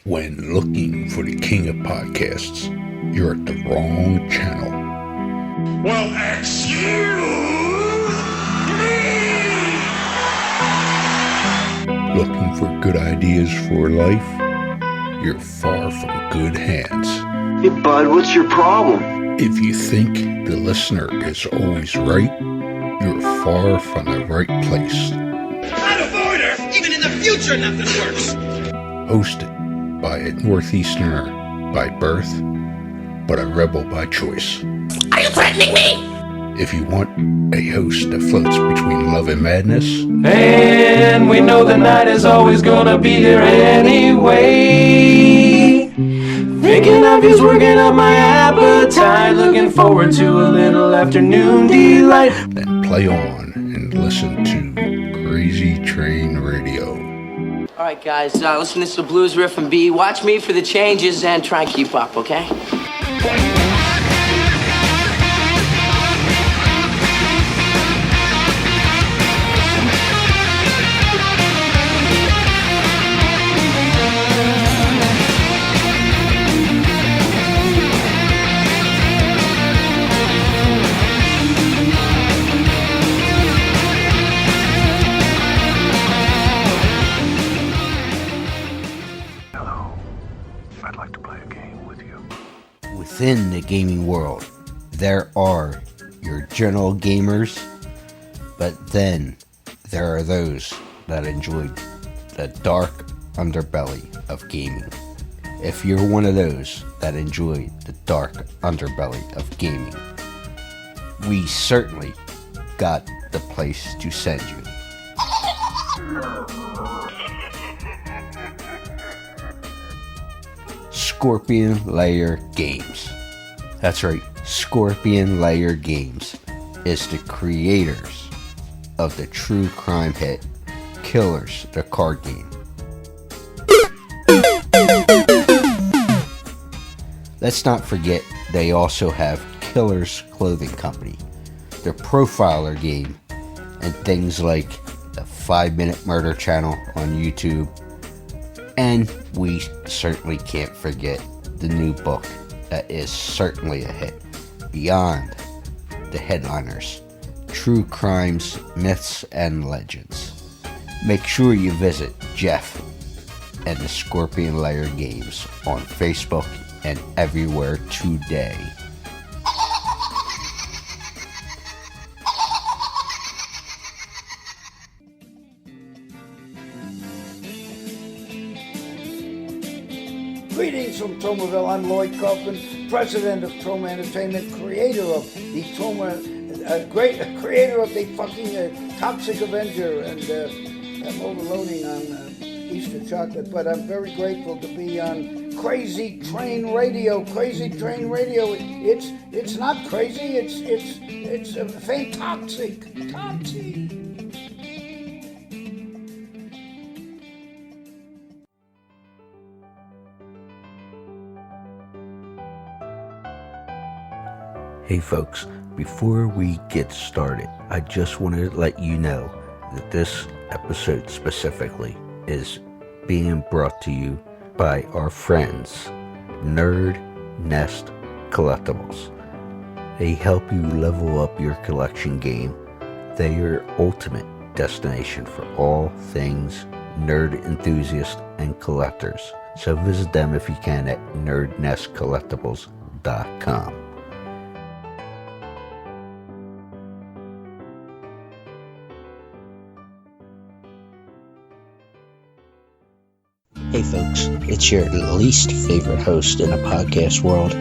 When looking for the king of podcasts, you're at the wrong channel. Well, excuse me! Looking for good ideas for life? You're far from good hands. Hey, bud, what's your problem? If you think the listener is always right, you're far from the right place. Out of order! Even in the future, nothing works! Hosted by a Northeasterner by birth, but a rebel by choice. Are you threatening me? If you want a host that floats between love and madness, and we know the night is always gonna be here anyway. Thinking of you's working up my appetite, looking forward to a little afternoon delight. then play on and listen to Crazy Train Radio. All right, guys, listen to this blues riff and B. Watch me for the changes and try and keep up, okay? Within the gaming world, there are your general gamers, but then there are those that enjoy the dark underbelly of gaming. If you're one of those that enjoy the dark underbelly of gaming, we certainly got the place to send you. Scorpion Lair Games. That's right, Scorpion Lair Games is the creators of the true crime hit Killers, the card game. Let's not forget they also have Killers Clothing Company, their profiler game, and things like the 5-Minute Murder channel on YouTube. And we certainly can't forget the new book that is certainly a hit, Beyond the Headliners, True Crimes, Myths, and Legends. Make sure you visit Jeff and the Scorpion Lair Games on Facebook and everywhere today. Greetings from Tromaville. I'm Lloyd Kaufman, President of Troma Entertainment, creator of the creator of the fucking Toxic Avenger, and I'm overloading on Easter chocolate, but I'm very grateful to be on Crazy Train Radio. Crazy Train Radio. It's not crazy. It's fantastic. Toxic. Hey folks, before we get started, I just wanted to let you know that this episode specifically is being brought to you by our friends, Nerd Nest Collectibles. They help you level up your collection game. They are your ultimate destination for all things nerd enthusiasts and collectors. So visit them if you can at nerdnestcollectibles.com. Hey folks, it's your least favorite host in the podcast world,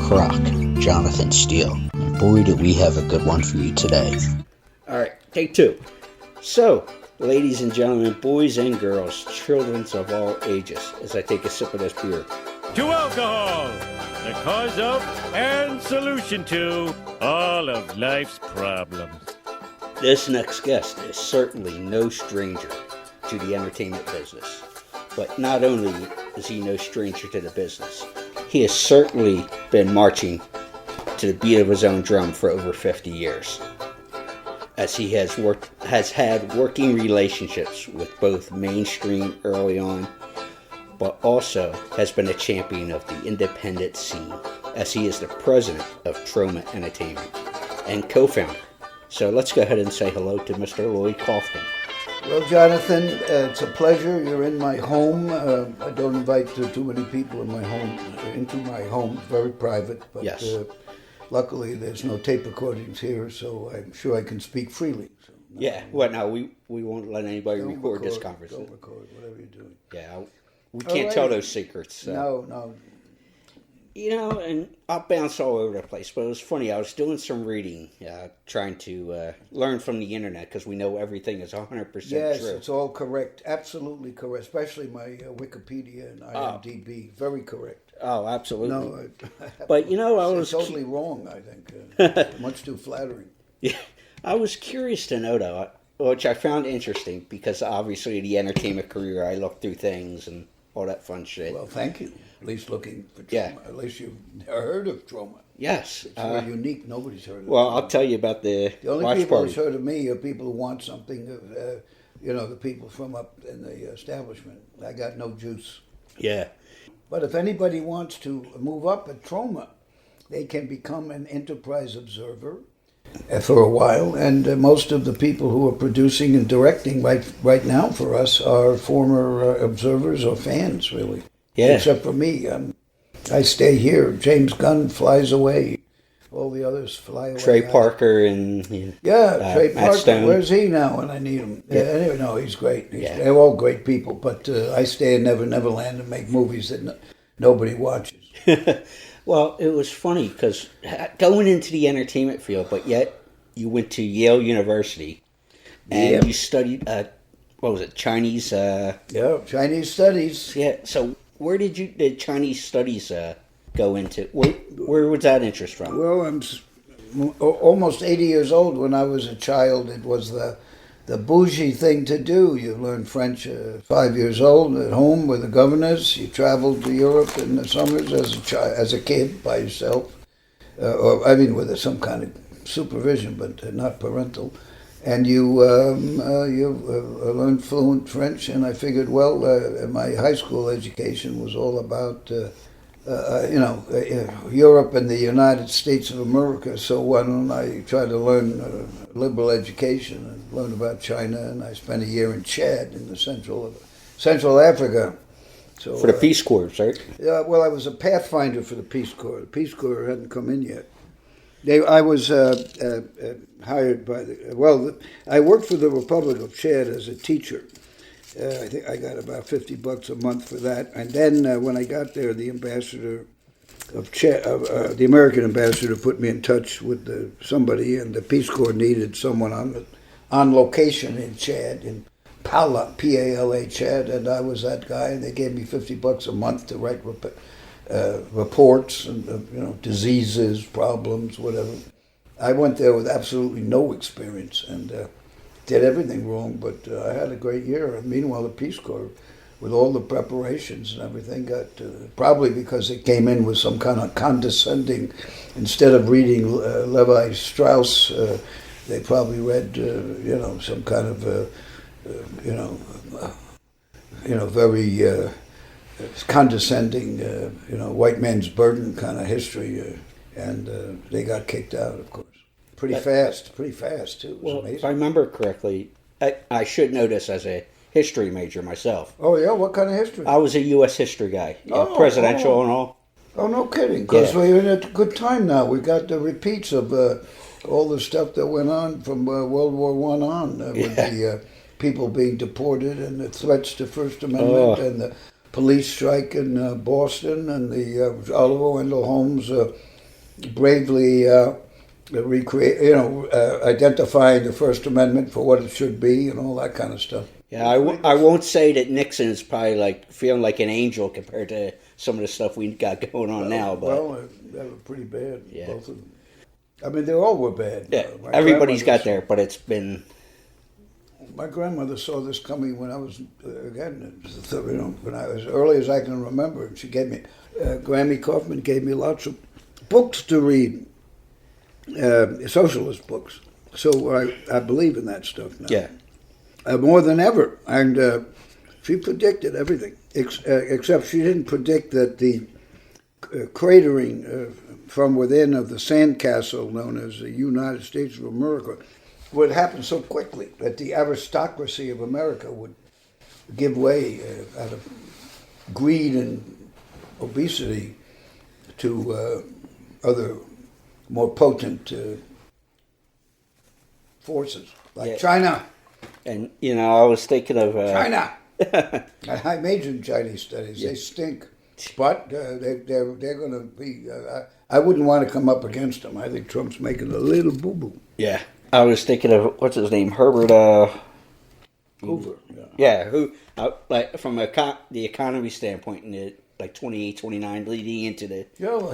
Croc, Jonathan Steele. And boy, do we have a good one for you today. Alright, take two. So, ladies and gentlemen, boys and girls, children of all ages, as I take a sip of this beer. To alcohol, the cause of and solution to all of life's problems. This next guest is certainly no stranger to the entertainment business. But not only is he no stranger to the business, he has certainly been marching to the beat of his own drum for over 50 years, as he has had working relationships with both mainstream early on but also has been a champion of the independent scene, as he is the president of Troma Entertainment and co-founder. So let's go ahead and say hello to Mr. Lloyd Kaufman. Well, Jonathan, it's a pleasure. You're in my home. I don't invite too many people in my home into my home. It's very private, but Yes. Luckily there's no tape recordings here, so I'm sure I can speak freely. So, Yeah, well, no, we won't let anybody record this conversation. Don't record whatever you're doing. Yeah, we can't tell those secrets. So. No. You know, and I'll bounce all over the place, but it was funny. I was doing some reading, trying to learn from the internet, because we know everything is 100% Yes, true. it's all correct. Absolutely correct, especially my Wikipedia and IMDb. Very correct. Oh, absolutely. No, but, you know, I it's was... totally wrong, I think. Much too flattering. Yeah, I was curious to know, though, which I found interesting, because obviously the entertainment career, I looked through things and all that fun shit. Well, thank you. At least looking for Troma. Yeah. At least you've never heard of Troma. Yes. It's very unique. Nobody's heard of it. Well, I'll tell you about the only watch people party. who's heard of me are people who want something, the people from up in the establishment. I got no juice. Yeah. But if anybody wants to move up at Troma, they can become an enterprise observer for a while. And most of the people who are producing and directing right now for us are former observers or fans, really. Yeah. Except for me. I stay here. James Gunn flies away. All the others fly away. Trey Parker and... Trey Matt Parker. Stone. Where's he now when I need him? Yeah. Anyway, no, he's great. Yeah. They're all great people. But I stay in Neverland and make movies that nobody watches. Well, it was funny, because going into the entertainment field, but yet you went to Yale University and you studied, what was it, Chinese? Chinese studies. Yeah, so where did the Chinese studies go into? Where was that interest from? Well, I'm almost 80 years old. When I was a child, it was the bougie thing to do. You learned French 5 years old at home with the governors. You traveled to Europe in the summers as a kid by yourself, with some kind of supervision, but not parental. And you learned fluent French. And I figured, well, my high school education was all about Europe and the United States of America, so why don't I try to learn liberal education and learn about China? And I spent a year in Chad in the Central Africa. So, For the Peace Corps, right? Yeah, well, I was a pathfinder for the Peace Corps. The Peace Corps hadn't come in yet. I was hired by I worked for the Republic of Chad as a teacher. I think I got about $50 a month for that. And then when I got there, the ambassador of the American ambassador put me in touch with somebody, and the Peace Corps needed someone on location in Chad, in Pala, P-A-L-A, Chad, and I was that guy. And they gave me $50 a month to write reports and diseases, problems, whatever. I went there with absolutely no experience and did everything wrong, but I had a great year. And meanwhile, the Peace Corps, with all the preparations and everything, got probably because it came in with some kind of condescending. Instead of reading Levi Strauss, they probably read some kind of very condescending, white man's burden kind of history, and they got kicked out, of course. Pretty fast too. It was amazing. If I remember correctly, I should know this as a history major myself. Oh yeah, what kind of history? I was a U.S. history guy, presidential and all. Oh, no kidding. Because we're in a good time now. We got the repeats of all the stuff that went on from World War I on with the people being deported and the threats to First Amendment and the police strike in Boston and the Oliver Wendell Holmes bravely identifying the First Amendment for what it should be and all that kind of stuff. Yeah, I won't say that Nixon is probably feeling like an angel compared to some of the stuff we got going on now. But they were pretty bad, both of them. I mean, they all were bad. Yeah, everybody's got there, but it's been... My grandmother saw this coming when I was, when I was early as I can remember. And she gave me, Grammy Kaufman gave me lots of books to read, socialist books. So I believe in that stuff now. Yeah. More than ever. And she predicted everything. except she didn't predict that the cratering from within of the sandcastle known as the United States of America would happen so quickly that the aristocracy of America would give way out of greed and obesity to other more potent forces like China. And, I was thinking of... China! I majored in Chinese studies. They stink. But they're going to be... I wouldn't want to come up against them. I think Trump's making a little boo-boo. Yeah. I was thinking of, what's his name? Herbert... Hoover. Yeah, who, like, from the economy standpoint, in the, 28, 29, leading into the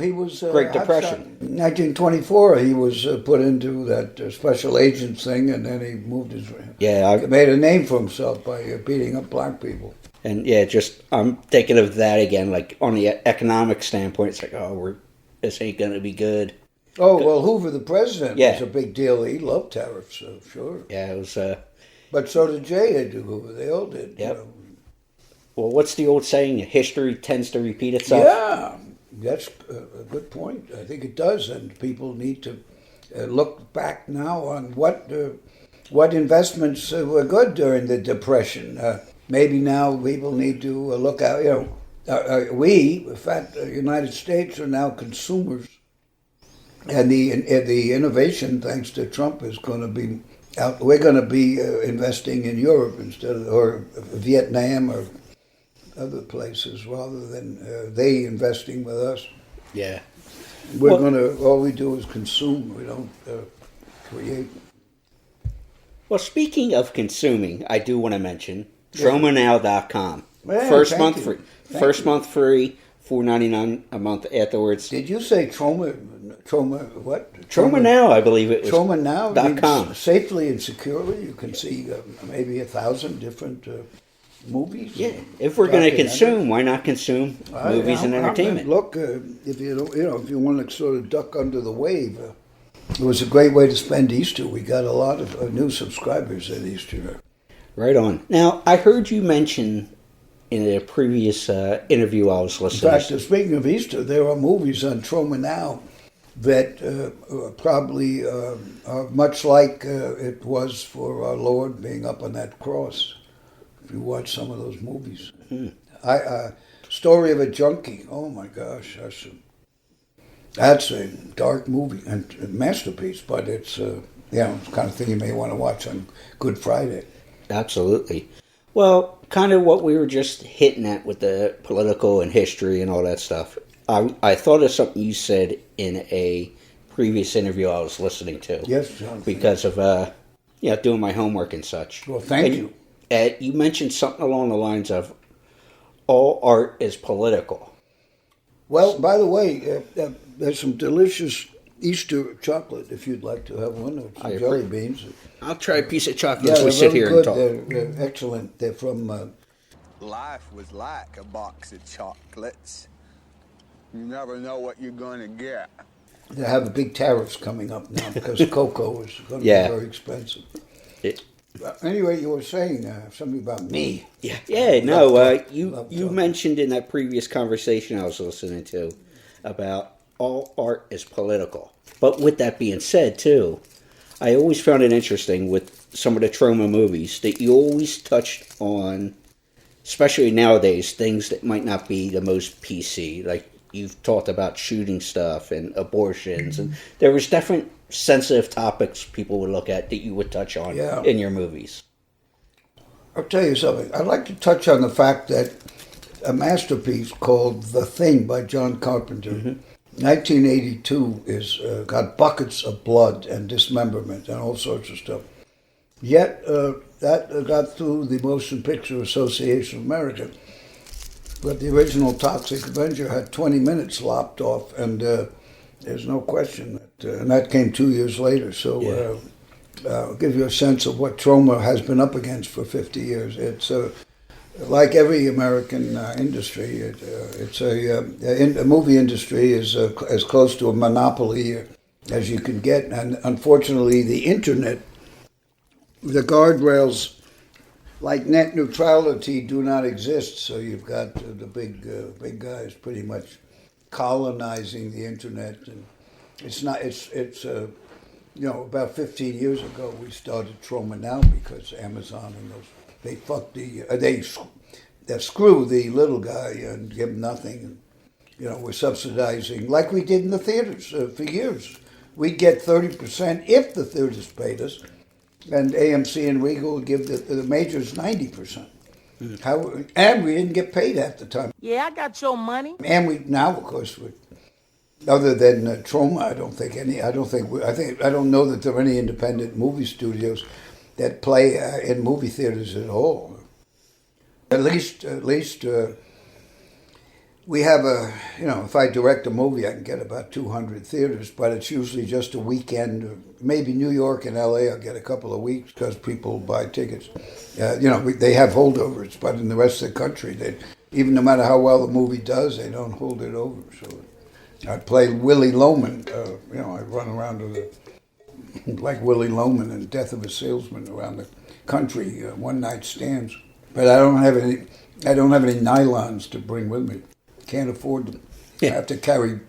he was Great Depression. In 1924, he was put into that special agents thing, and then he moved his... made a name for himself by beating up black people. And, I'm thinking of that again, like, on the economic standpoint, it's like, this ain't going to be good. Oh, well, Hoover, the president, was a big deal. He loved tariffs, so sure. Yeah, it was... But so did J. Edgar Hoover. They all did. Yep. Well, what's the old saying? History tends to repeat itself? Yeah, that's a good point. I think it does, and people need to look back now on what investments were good during the Depression. Maybe now people need to look out, we, in fact, the United States are now consumers, and the innovation, thanks to Trump, is going to be... We're going to be investing in Europe instead of, or Vietnam or other places, rather than they investing with us. Yeah. All we do is consume. We don't create. Well, speaking of consuming, I do want to mention TromaNow.com. Yeah, First month free. Month free, $4.99 a month afterwards. Did you say Troma what? Troma Now, I believe it was. TromaNow.com. Safely and securely, you can see maybe 1,000 different movies. Yeah, if we're going to consume, why not consume movies and entertainment? Look, if you want to sort of duck under the wave, it was a great way to spend Easter. We got a lot of new subscribers at Easter. Right on. Now, I heard you mention in a previous interview I was listening to. In fact, speaking of Easter, there are movies on Troma Now that probably are much like it was for our Lord being up on that cross. If you watch some of those movies. Story of a Junkie. Oh my gosh, that's a dark movie and a masterpiece, but it's it's the kind of thing you may want to watch on Good Friday. Absolutely. Well, kind of what we were just hitting at with the political and history and all that stuff. I thought of something you said in a previous interview I was listening to. Yes, John. Because of doing my homework and such. Well, thank you. You mentioned something along the lines of all art is political. Well, by the way, there's some delicious Easter chocolate if you'd like to have one, or some jelly beans. I'll try a piece of chocolate as we sit here and talk. They're excellent. They're from... Life was like a box of chocolates. You never know what you're going to get. They have big tariffs coming up now because cocoa is going to be very expensive. Anyway, you were saying something about me. You mentioned in that previous conversation I was listening to about all art is political. But with that being said, too, I always found it interesting with some of the Troma movies that you always touched on, especially nowadays, things that might not be the most PC, like you've talked about shooting stuff and abortions, and there was different sensitive topics people would look at that you would touch on in your movies. I'll tell you something. I'd like to touch on the fact that a masterpiece called The Thing by John Carpenter, 1982, is got buckets of blood and dismemberment and all sorts of stuff. Yet that got through the Motion Picture Association of America. But the original Toxic Avenger had 20 minutes lopped off, and there's no question that, and that came 2 years later. So I'll give you a sense of what Troma has been up against for 50 years. It's like every American industry. The movie industry is as close to a monopoly as you can get, and unfortunately, the internet, the guardrails like net neutrality do not exist. So you've got the big guys pretty much colonizing the internet, and it's not. It's about 15 years ago we started Troma Now because Amazon and those they fuck they screw the little guy and give him nothing. And, we're subsidizing like we did in the theaters for years. We'd get 30% if the theaters paid us, and AMC and Regal would give the majors 90%. And we didn't get paid half the time. Yeah, I got your money. And we now, of course, other than Troma, I don't know that there are any independent movie studios that play in movie theaters at all. At least we have if I direct a movie, I can get about 200 theaters, but it's usually just a weekend. Maybe New York and LA, I'll get a couple of weeks because people buy tickets. They have holdovers, but in the rest of the country, even no matter how well the movie does, they don't hold it over. So I play Willie Loman. I run around like Willie Loman in Death of a Salesman around the country, one night stands. But I don't have any nylons to bring with me. Can't afford them. Yeah. I have to carry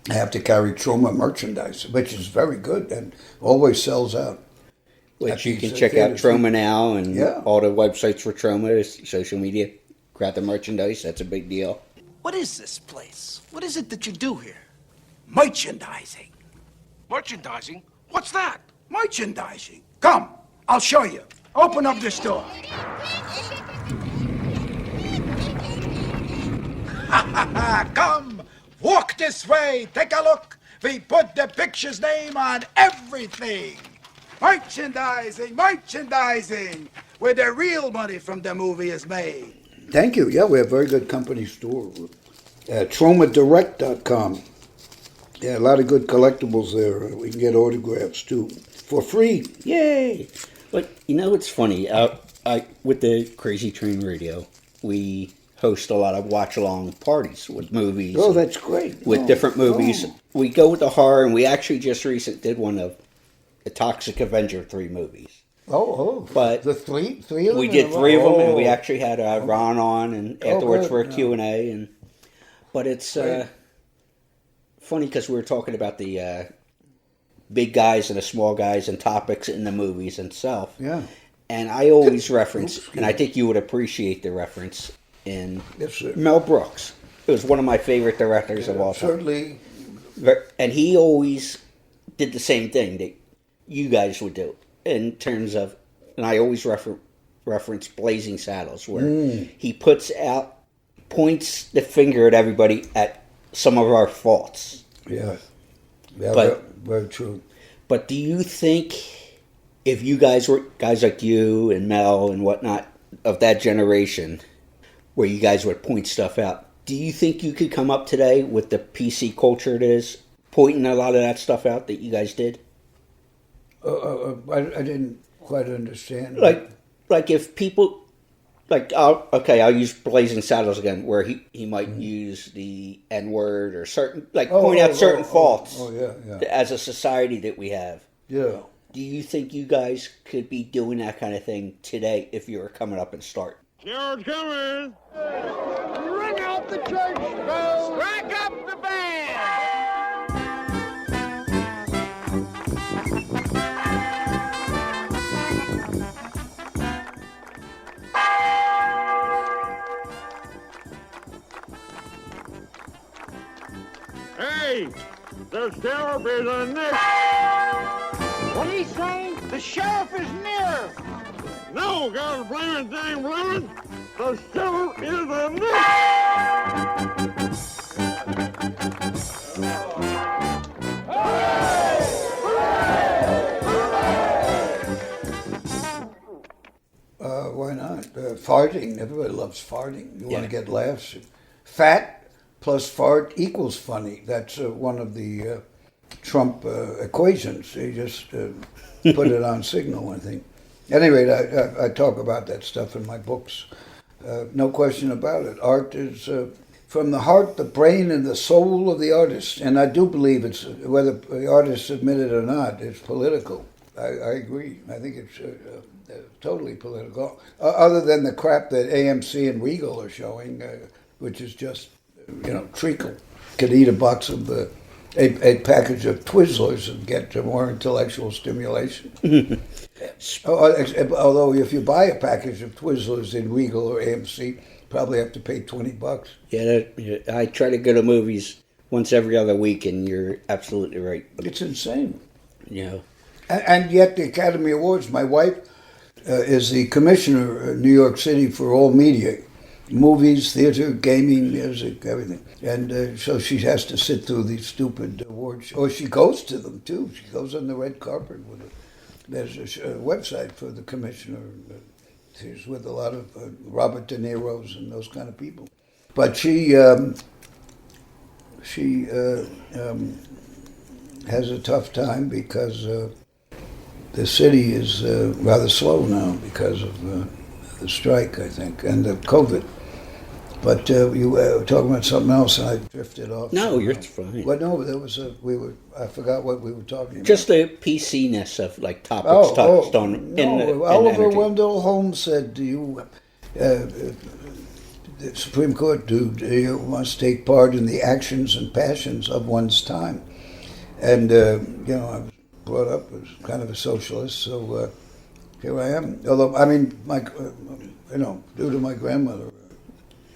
Troma merchandise, which is very good and always sells out. Which you can check out Troma Now and all the websites for Troma, social media. Grab the merchandise. That's a big deal. What is this place? What is it that you do here? Merchandising. Merchandising? What's that? Merchandising. Come, I'll show you. Open up this door. Come, walk this way. Take a look. We put the picture's name on everything. Merchandising, where the real money from the movie is made. Thank you. Yeah, we have a very good company store. TromaDirect.com. Yeah, a lot of good collectibles there. We can get autographs too for free. Yay! But it's funny. With the Crazy Train Radio, we host a lot of watch-along parties with movies. Oh, that's great. With different movies. We go with the horror, and we actually just recently did one of the Toxic Avenger 3 movies. But the three of them? We did 3 of them, and we actually had Ron on, and afterwards for a Q&A. But it's funny because we were talking about the big guys and the small guys and topics in the movies itself. Yeah. And I always reference, and I think you would appreciate the reference, in Mel Brooks. It was one of my favorite directors of all time. Certainly. And he always did the same thing that you guys would do in terms of, and I always reference Blazing Saddles, where he points the finger at everybody at some of our faults. Yeah, but, very true. But do you think if you guys were guys like you and Mel and whatnot of that generation, where you guys would point stuff out, do you think you could come up today with the PC culture it is, pointing a lot of that stuff out that you guys did? I didn't quite understand. Like if people, I'll use Blazing Saddles again, where he might use the N-word or certain, point out certain faults as a society that we have. Yeah. Do you think you guys could be doing that kind of thing today if you were coming up and start? George coming! Ring out the church bells! Strike up the band! Hey! The sheriff is on this! What are you saying? The sheriff is near! No, got a blaming thing blowing! The sheriff is on this! Why not? Farting. Everybody loves farting. You want to get laughs. Fat plus fart equals funny. That's one of the Trump equations. They just put it on Signal, I think. At any rate, I talk about that stuff in my books. No question about it. Art is from the heart, the brain, and the soul of the artist. And I do believe it's, whether the artists admit it or not, it's political. I agree. I think it's totally political. Other than the crap that AMC and Regal are showing, which is just, treacle. Could eat a box of a package of Twizzlers and get more intellectual stimulation. Although if you buy a package of Twizzlers in Regal or AMC, you probably have to pay $20. Yeah, I try to go to movies once every other week, and you're absolutely right. It's insane. Yeah. And yet the Academy Awards, my wife is the commissioner in New York City for all media. Movies, theater, gaming, music, everything. And so she has to sit through these stupid awards. Or she goes to them, too. She goes on the red carpet with it. There's a website for the commissioner. She's with a lot of Robert De Niro's and those kind of people. But she has a tough time because the city is rather slow now because of the strike, I think, and the COVID. But you were talking about something else, and I drifted off. No, you're fine. Well, no, there was I forgot what we were talking about. Just the PC-ness of topics touched on. Oliver Wendell Holmes said, "Do the Supreme Court you must take part in the actions and passions of one's time." And I was brought up as kind of a socialist, so here I am. Although due to my grandmother.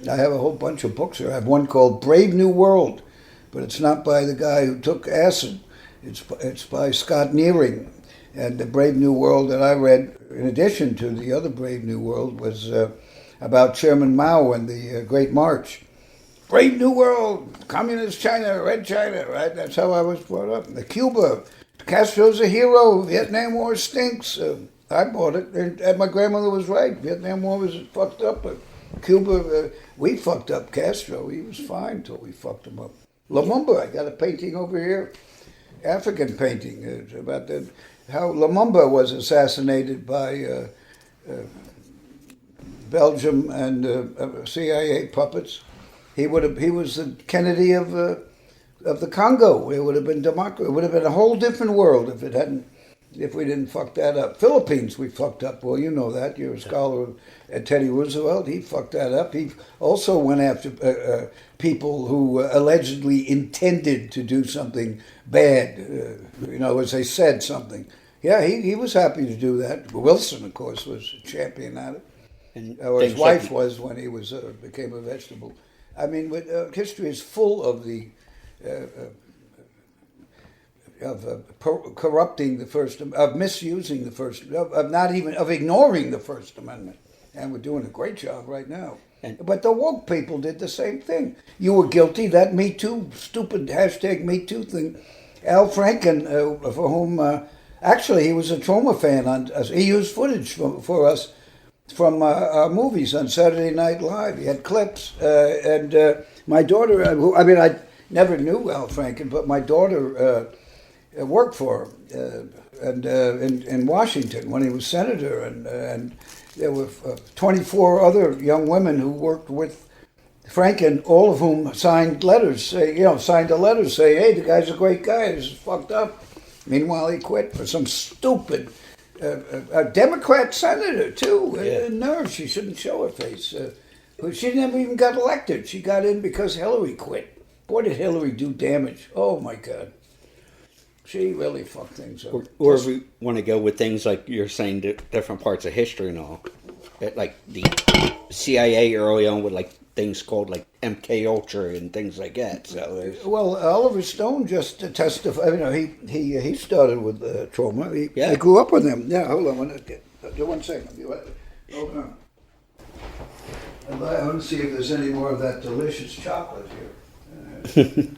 I have a whole bunch of books here. I have one called Brave New World, but it's not by the guy who took acid. It's by Scott Nearing. And the Brave New World that I read, in addition to the other Brave New World, was about Chairman Mao and the Great March. Brave New World, Communist China, Red China, right? That's how I was brought up. The Cuba, Castro's a hero, Vietnam War stinks. I bought it, and my grandmother was right. Vietnam War was fucked up, but Cuba, we fucked up Castro. He was fine till we fucked him up. Lumumba, I got a painting over here, African painting, about how Lumumba was assassinated by Belgium and CIA puppets. He was the Kennedy of the Congo. It would have been democracy. It would have been a whole different world if we didn't fuck that up. Philippines, we fucked up. Well, you know that. You're a scholar of Teddy Roosevelt. He fucked that up. He also went after people who allegedly intended to do something bad. As they said something. Yeah, he was happy to do that. Wilson, of course, was a champion at it. Or his wife was when he became a vegetable. I mean, history is full of the corrupting the First, of misusing the First, of ignoring the First Amendment, and we're doing a great job right now. But the woke people did the same thing. You were guilty. That Me Too, stupid hashtag Me Too thing. Al Franken, for whom actually he was a Troma fan. He used footage for us from our movies on Saturday Night Live. He had clips, and my daughter. I never knew Al Franken, but my daughter. Worked for him in Washington when he was senator, and there were 24 other young women who worked with Franken, all of whom signed a letter saying, "Hey, the guy's a great guy. This is fucked up." Meanwhile, he quit for some stupid a Democrat senator too. Yeah. Nerve. She shouldn't show her face. She never even got elected. She got in because Hillary quit. Boy, did Hillary do damage! Oh my God. She really fucked things up. Or if we want to go with things like you're saying, different parts of history and all, like the CIA early on with things called MK Ultra and things like that. So well, Oliver Stone just testified. He started with Troma. He grew up with them. Yeah, hold on. One second. Hold on. I want to see if there's any more of that delicious chocolate here.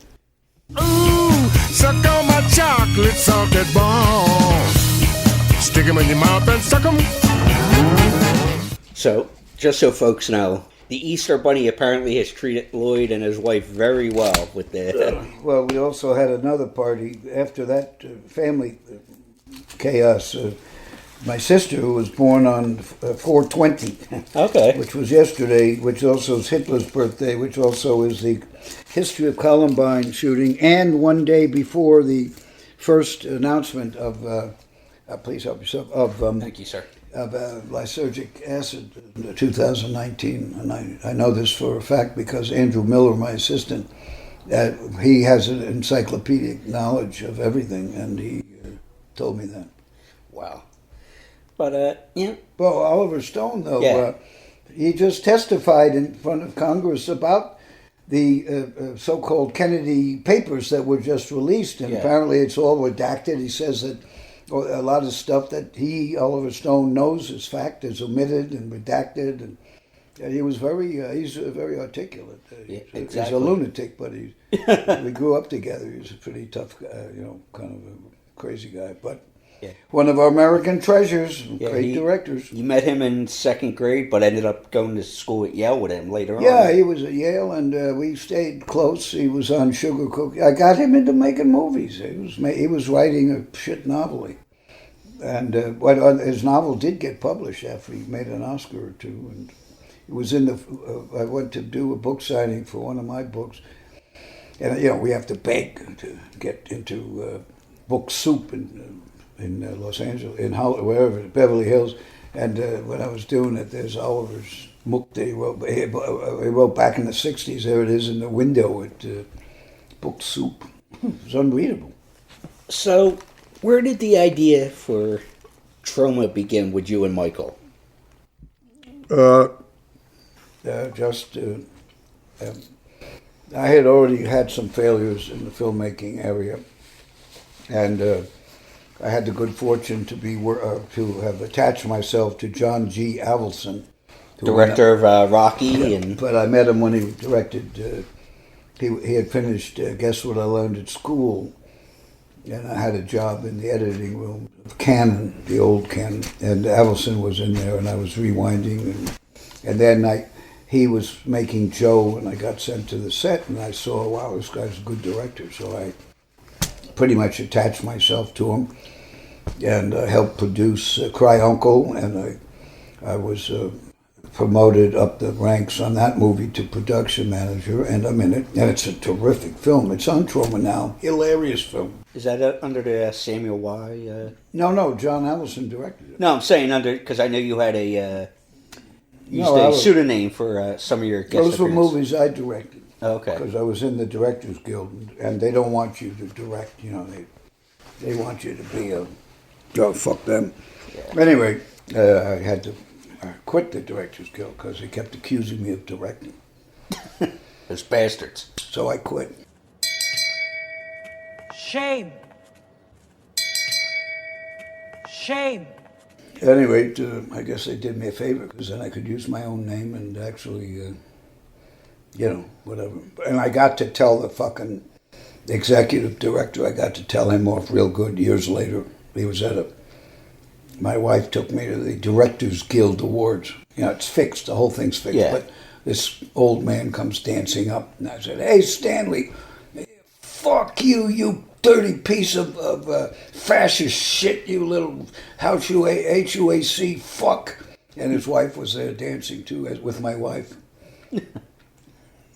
Ooh, suck on my chocolate salted balls. Stick them in your mouth and suck them. So, just so folks know, the Easter Bunny apparently has treated Lloyd and his wife very well with the... Well, we also had another party after that family chaos. My sister, who was born on 4/20, which was yesterday, which also is Hitler's birthday, which also is the history of Columbine shooting, and one day before the first announcement of please help yourself, of Thank you, sir. of lysergic acid in 2019, and I know this for a fact because Andrew Miller, my assistant, he has an encyclopedic knowledge of everything, and he told me that. Wow. But, yeah. Well, Oliver Stone, though, he just testified in front of Congress about the so-called Kennedy papers that were just released, and apparently it's all redacted. He says that a lot of stuff that Oliver Stone, knows is fact is omitted and redacted, and he was he's very articulate. He's a lunatic, but we grew up together. He's a pretty tough guy, kind of a crazy guy, but one of our American treasures, great directors. You met him in second grade, but ended up going to school at Yale with him later on. Yeah, he was at Yale, and we stayed close. He was on Sugar Cookie. I got him into making movies. He was writing a shit novel. And his novel did get published after he made an Oscar or two. And it was in I went to do a book signing for one of my books. And, we have to beg to get into book soup in Los Angeles, wherever, Beverly Hills. And when I was doing it, there's Oliver's book that he wrote back in the 60s. There it is in the window at Book Soup. It was unreadable. So, where did the idea for Troma begin with you and Michael? I had already had some failures in the filmmaking area, and I had the good fortune to have attached myself to John G. Avildsen, Director of Rocky. But I met him when he directed, he had finished Guess What I Learned at School, and I had a job in the editing room of Canon, the old Canon, and Avildsen was in there, and I was rewinding, and then he was making Joe, and I got sent to the set, and I saw, wow, this guy's a good director, so I pretty much attached myself to him, and helped produce Cry Uncle, and I was promoted up the ranks on that movie to production manager, and I'm in it, and it's a terrific film. It's on Troma Now, hilarious film. Is that under the Samuel Y? No, John Avildsen directed it. No, I'm saying because I know you had a pseudonym for some of your guest Those were appearances. movies I directed. Oh, okay. Because I was in the Directors Guild, and they don't want you to direct, they want you to be fuck them. Yeah. Anyway, I had to quit the Directors Guild because they kept accusing me of directing. Those bastards. So I quit. Shame. Shame. Anyway, I guess they did me a favor because then I could use my own name and actually, whatever. And I got to tell the fucking executive director, I got to tell him off real good years later. He was my wife took me to the Directors Guild Awards. It's fixed, the whole thing's fixed. Yeah. But this old man comes dancing up, and I said, "Hey, Stanley, fuck you, you dirty piece of fascist shit, you little HUAC fuck." And his wife was there dancing too, with my wife.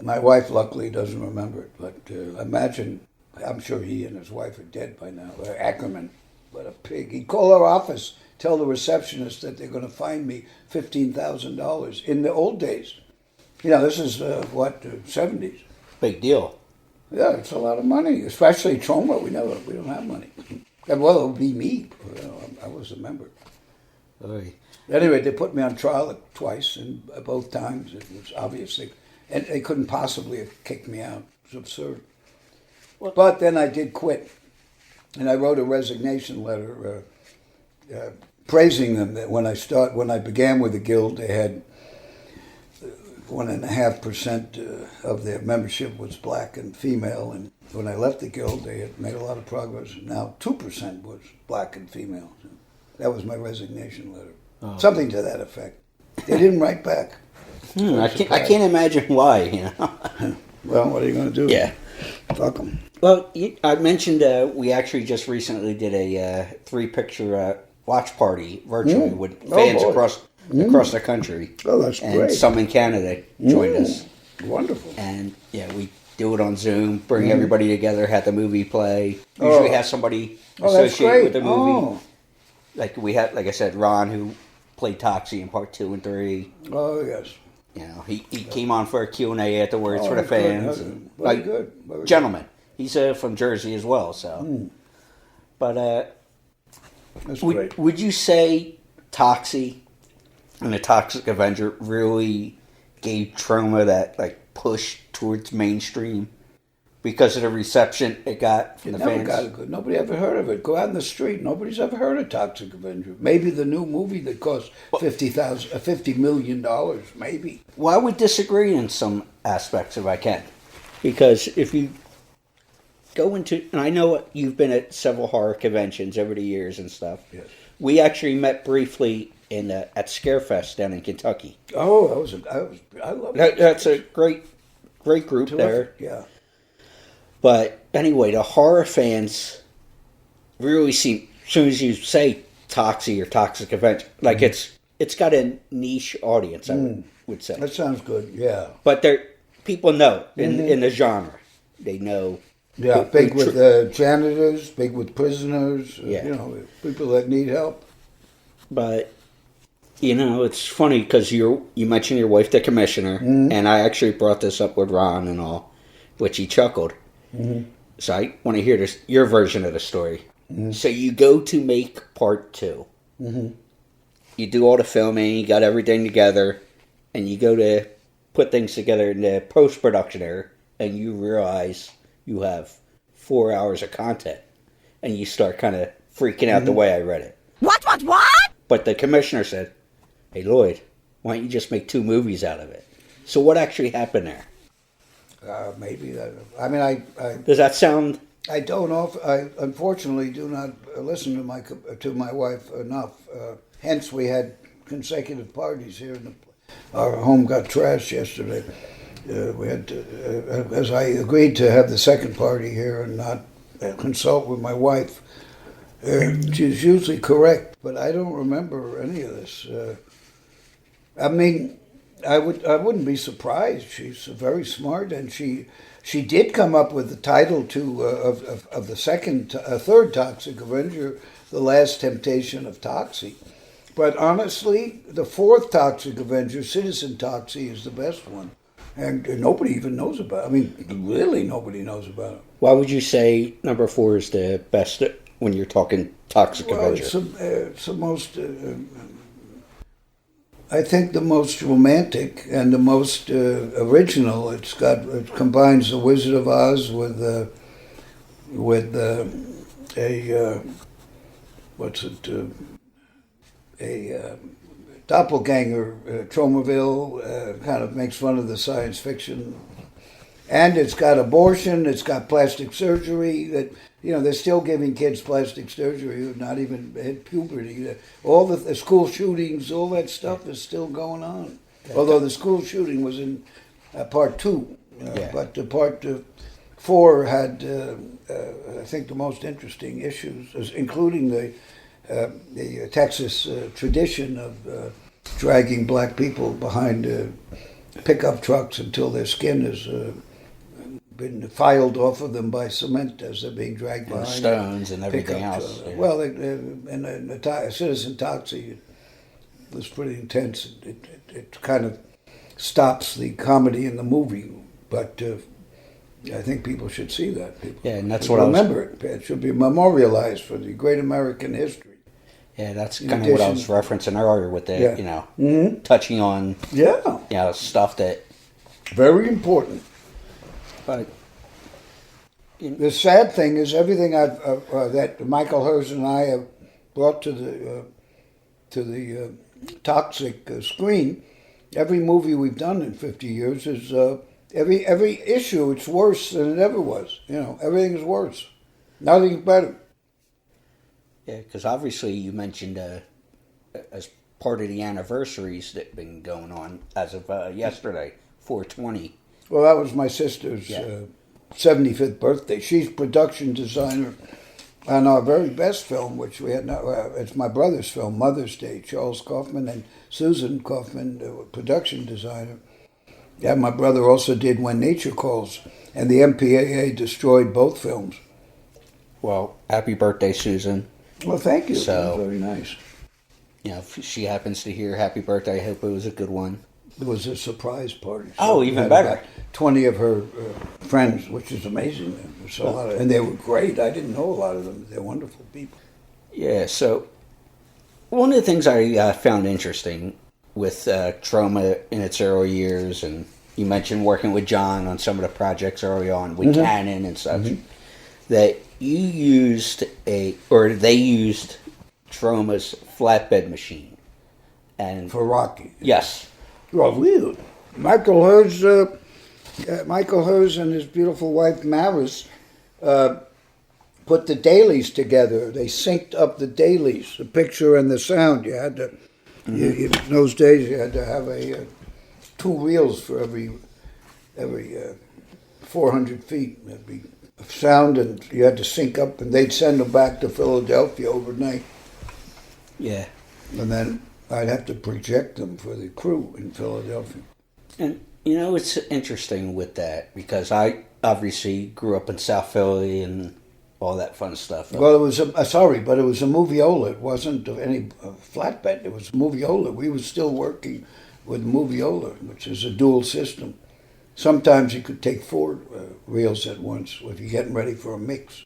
My wife luckily doesn't remember it, but I'm sure he and his wife are dead by now. Ackerman, what a pig. He'd call our office, tell the receptionist that they're going to fine me $15,000 in the old days. This is, 70s. Big deal. Yeah, it's a lot of money, especially Troma. We don't have money. Well, it would be me. I was a member. Oy. Anyway, they put me on trial twice, and both times it was obviously, and they couldn't possibly have kicked me out. It was absurd. But then I did quit, and I wrote a resignation letter praising them that when I began with the guild, they had 1.5% of their membership was black and female, and when I left the guild, they had made a lot of progress. Now 2% was black and female. That was my resignation letter. Oh. Something to that effect. They didn't write back. I can't imagine why. Well, what are you going to do? Yeah, fuck them. Well, I mentioned we actually just recently did a 3-picture watch party virtually with fans across the country. Oh, that's great. And some in Canada joined us. Wonderful. And we do it on Zoom, bring everybody together, have the movie play. Usually have somebody associated with the movie. like we had, like I said, Ron, who played Toxie in part 2 and 3. Oh, yes. You know, he came on for a Q&A afterwards for the fans. Good. Very good. Gentleman. He's from Jersey as well, so. But That's great. would you say Toxie and the Toxic Avenger really gave Troma that like push towards mainstream because of the reception it got from the fans? Nobody ever heard of it. Go out in the street. Nobody's ever heard of Toxic Avenger. Maybe the new movie that cost $50 million. Maybe. Well, I would disagree in some aspects if I can, because if you go into, and I know you've been at several horror conventions over the years and stuff. Yes. We actually met briefly at Scarefest down in Kentucky. Oh, I love it. That's a great group there. Yeah. But anyway, the horror fans really seem, as soon as you say Toxie or Toxic Avenger, like it's got a niche audience, I would say. That sounds good, yeah. But people know in the genre. They know. Yeah, big with janitors, big with prisoners, Yeah. People that need help. But, it's funny because you mentioned your wife, the commissioner, and I actually brought this up with Ron and all, which he chuckled. So I want to hear your version of the story. So you go to make part 2. You do all the filming, you got everything together, and you go to put things together in the post-production area, and you realize you have 4 hours of content, and you start kind of freaking out the way I read it. What? But the commissioner said, "Hey, Lloyd, why don't you just make 2 movies out of it?" So what actually happened there? Maybe that. I mean, I Does that sound? I don't often. I unfortunately do not listen to my wife enough. Hence, we had consecutive parties here. Our home got trashed yesterday. We had to, as I agreed to have the second party here and not consult with my wife. She's usually correct, but I don't remember any of this. I mean, I wouldn't be surprised. She's very smart, and she did come up with the title of the third Toxic Avenger, The Last Temptation of Toxie. But honestly, the fourth Toxic Avenger, Citizen Toxie, is the best one. And nobody even knows about it. I mean, really nobody knows about it. Why would you say number 4 is the best when you're talking Toxic Avenger? It's the most, I think the most romantic and the most original. It combines the Wizard of Oz with a doppelganger, Tromaville, kind of makes fun of the science fiction. And it's got abortion, it's got plastic surgery, that they're still giving kids plastic surgery who have not even hit puberty. All the school shootings, all that stuff is still going on. Although the school shooting was in part 2. But part 4 had, I think, the most interesting issues, including the Texas tradition of dragging black people behind pickup trucks until their skin has been filed off of them by cement as they're being dragged behind. Stones and everything else. Yeah. Well, and the Citizen Toxie was pretty intense. It kind of stops the comedy in the movie, but I think people should see that. People and that's should what remember it. It should be memorialized for the great American history. Yeah, that's kind of what I was referencing earlier with the, touching on, stuff that... Very important. But the sad thing is everything that Michael Hers and I have brought to the Toxic screen, every movie we've done in 50 years is every issue. It's worse than it ever was. Everything is worse. Nothing's better. Yeah, because obviously you mentioned as part of the anniversaries that have been going on as of yesterday, 4/20. Well, that was my sister's 75th birthday. She's production designer on our very best film, which we had. It's my brother's film, Mother's Day. Charles Kaufman and Susan Kaufman, production designer. Yeah, my brother also did When Nature Calls, and the MPAA destroyed both films. Well, happy birthday, Susan. Well, thank you. So, Very nice. You know, if she happens to hear happy birthday, I hope it was a good one. It was a surprise party. So Oh, we even had better. about 20 of her friends, which is amazing. There's a lot of, and they were great. I didn't know a lot of them. They're wonderful people. Yeah, so one of the things I found interesting with Troma in its early years, and you mentioned working with John on some of the projects early on with Canon and such, that you used they used Troma's flatbed machine. And For Rocky. Yes. Well, we, Michael Hers and his beautiful wife Maris put the dailies together. They synced up the dailies, the picture and the sound. You had to, in those days, you had to have two reels for every 400 feet. There'd be sound, and you had to sync up, and they'd send them back to Philadelphia overnight. Yeah. And then I'd have to project them for the crew in Philadelphia. And, you know, it's interesting with that because I obviously grew up in South Philly and all that fun stuff. Well, it was but it was a moviola. It wasn't any flatbed. It was a moviola. We were still working with moviola, which is a dual system. Sometimes you could take 4 reels at once if you're getting ready for a mix.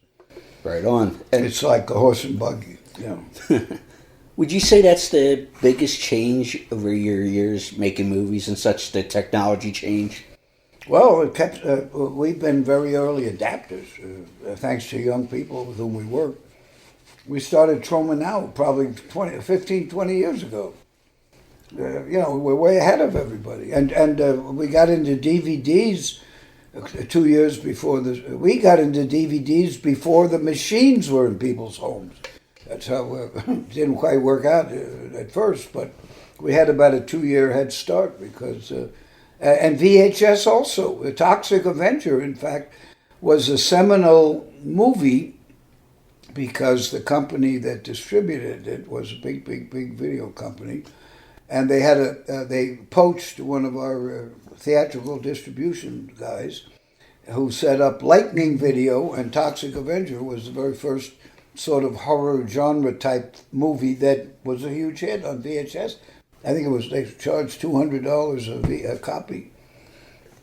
Right on. And it's like a horse and buggy, you know. Would you say that's the biggest change over your years making movies and such, the technology change? Well, it kept. We've been very early adapters, thanks to young people with whom we work. We started Troma Now probably 15, 20 years ago. You know, we're way ahead of everybody. And we got into DVDs 2 years before this. We got into DVDs before the machines were in people's homes. That's how it didn't quite work out at first, but we had about a 2-year head start because, and VHS also. The Toxic Avenger, in fact, was a seminal movie because the company that distributed it was a big video company, and they had they poached one of our theatrical distribution guys who set up Lightning Video, and Toxic Avenger was the very first sort of horror genre type movie that was a huge hit on VHS. I think it was, they charged $200 a copy.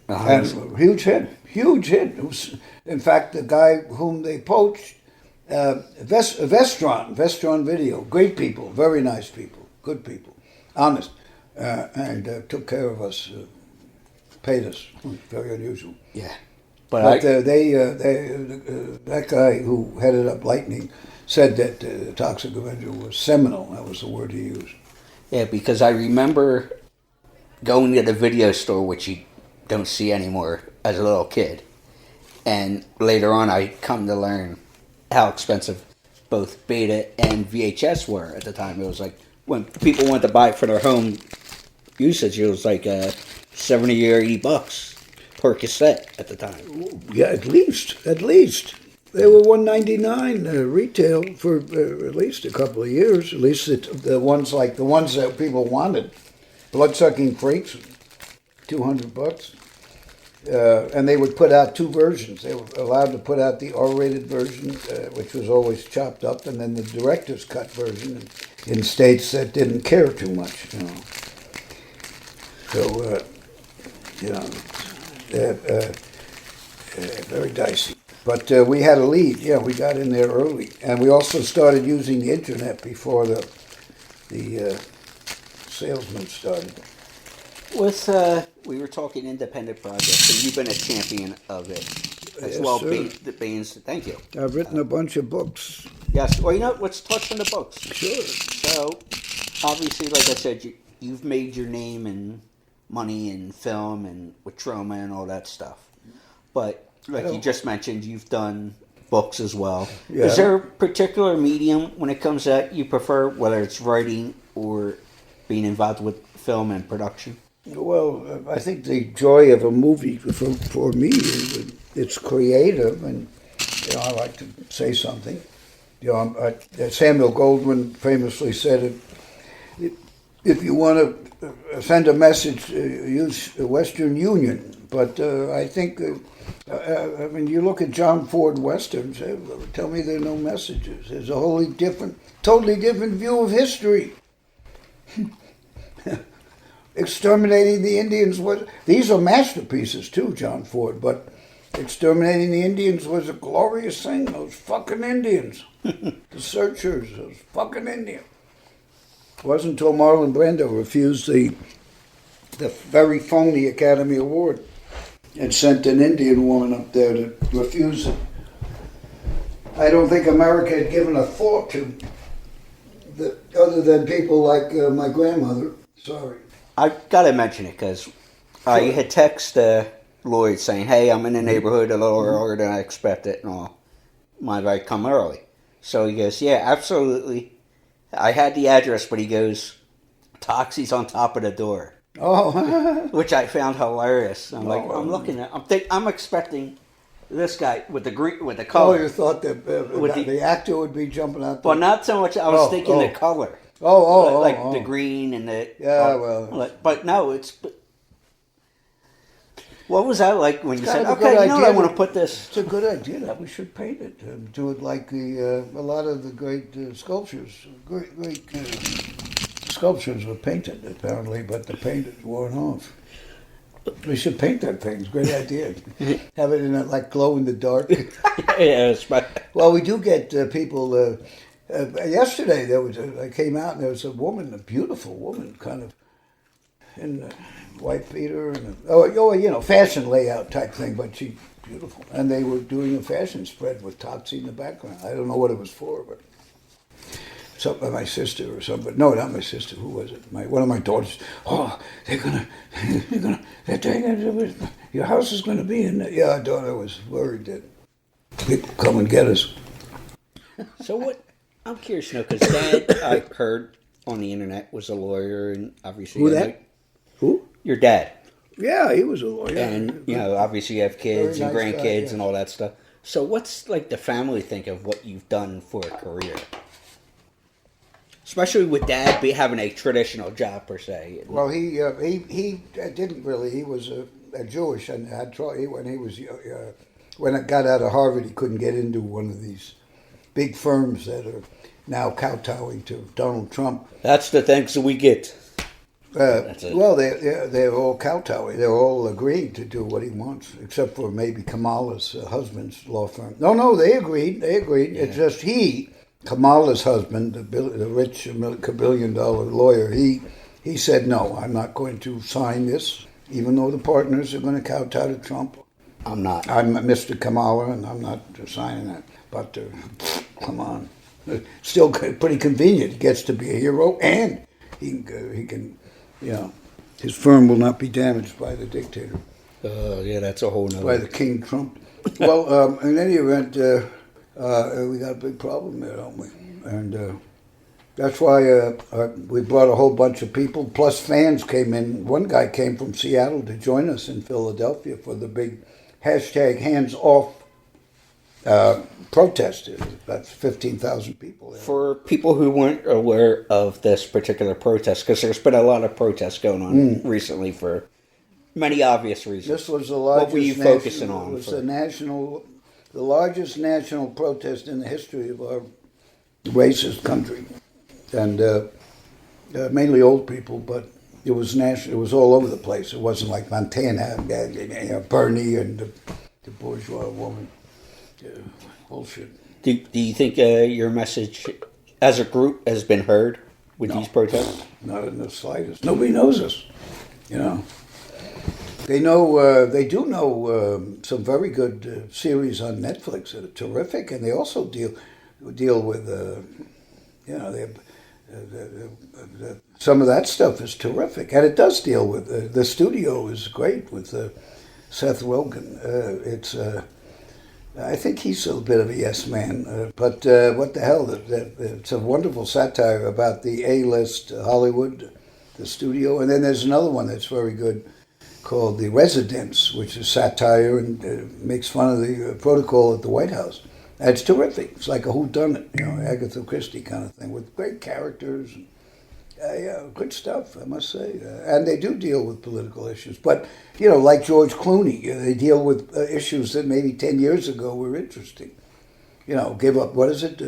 And huge hit. It was, in fact, the guy whom they poached, Vestron Video, great people, very nice people, good people, honest, and took care of us, paid us, very unusual. Yeah. But that guy who headed up Lightning said that Toxic Avenger was seminal. That was the word he used. Yeah, because I remember going to the video store, which you don't see anymore, as a little kid. And later on, I come to learn how expensive both beta and VHS were at the time. It was like, when people wanted to buy it for their home usage, it was like $70 or $80 per cassette at the time. Yeah, at least. They were $1.99 retail for at least a couple of years. At least the ones that people wanted, Bloodsucking Freaks, $200. And they would put out 2 versions. They were allowed to put out the R-rated version, which was always chopped up, and then the director's cut version in states that didn't care too much. You know. So, you know. Very dicey. But we had a lead. Yeah, we got in there early. And we also started using the internet before the salesman started. With, we were talking independent projects, and you've been a champion of it as well. Thank you. I've written a bunch of books. Yes. Well, you know, let's touch on the books. Sure. So, obviously, like I said, you've made your name and money in film and with Troma and all that stuff. But like you just mentioned, you've done books as well. Yeah. Is there a particular medium when it comes to that you prefer, whether it's writing or being involved with film and production? Well, I think the joy of a movie for me is it's creative, and you know, I like to say something. You know, Samuel Goldwyn famously said, "If you want to send a message, use Western Union. But I think, I mean, you look at John Ford westerns. Tell me there are no messages. There's a totally different view of history. Exterminating the Indians these are masterpieces too, John Ford, but exterminating the Indians was a glorious thing. Those fucking Indians. The searchers, those fucking Indians. It wasn't until Marlon Brando refused the very phony Academy Award and sent an Indian woman up there to refuse it. I don't think America had given a thought to other than people like my grandmother. Sorry. I gotta mention it because I had texted Lloyd saying, "Hey, I'm in the neighborhood a little earlier than I expected, and all. Mind if I come early?" So he goes, "Yeah, absolutely." I had the address, but he goes, "Toxie's on top of the door." Oh, which I found hilarious. I'm I'm looking at, I'm expecting this guy with the color. Oh, you thought that the actor would be jumping out there? Well, not so much. I was thinking the color. The green and the... Yeah, well... But no, it's... What was that like when you said, okay, you know what, I want to put this... It's a good idea. We should paint it. Do it like a lot of the great sculptures. Great sculptures were painted, apparently, but the paint is worn off. We should paint that thing. It's a great idea. Have it in like glow in the dark. Well, we do get people... yesterday I came out and there was a woman, a beautiful woman, kind of in white beater and fashion layout type thing, but she's beautiful. And they were doing a fashion spread with Toxie in the background. I don't know what it was for, but something my sister or somebody. No, not my sister. Who was it? One of my daughters. Oh, your house is gonna be in there. Yeah, I thought I was worried that people come and get us. So what? I'm curious to know, because Dad, I heard on the internet, was a lawyer, and obviously... Who that? Who? Your dad. Yeah, he was a lawyer. And, obviously you have kids and nice grandkids guy, and all that stuff. So what's, like, the family think of what you've done for a career? Especially with Dad having a traditional job, per se. Well, he didn't really. He was a Jewish, and had tried, when it got out of Harvard, he couldn't get into one of these big firms that are now kowtowing to Donald Trump. That's the thanks that we get. Well, they're all kowtowing. They're all agreeing to do what he wants, except for maybe Kamala's husband's law firm. No, they agreed. Yeah. It's just Kamala's husband, the rich billion-dollar lawyer, he said, no, I'm not going to sign this, even though the partners are going to kowtow to Trump. I'm not. I'm Mr. Kamala, and I'm not signing that. But come on, still pretty convenient. He gets to be a hero, and he can, his firm will not be damaged by the dictator. Yeah, that's a whole nother. By the King Trump. Well, in any event, we got a big problem there, don't we? And that's why we brought a whole bunch of people, plus fans came in. One guy came from Seattle to join us in Philadelphia for the big #HandsOff protest. That's 15,000 people there. For people who weren't aware of this particular protest, because there's been a lot of protests going on recently for many obvious reasons. This was the largest. What were you focusing on? It was the largest national protest in the history of our racist country, and mainly old people, but it was national. It was all over the place. It wasn't like Montana, Bernie and the bourgeois woman. Bullshit. Do you think your message as a group has been heard with these protests? Not in the slightest. Nobody knows us. They know. They do know some very good series on Netflix that are terrific, and they also deal with some of that stuff is terrific, and it does deal with the studio is great with Seth Rogen. I think he's a bit of a yes man, but what the hell? It's a wonderful satire about the A-list Hollywood, the studio, and then there's another one that's very good called The Residence, which is satire and makes fun of the protocol at the White House. And it's terrific. It's like a whodunit, Agatha Christie kind of thing with great characters. Yeah, good stuff, I must say. And they do deal with political issues. But, you know, like George Clooney, they deal with issues that maybe 10 years ago were interesting. You know, give up, what is it?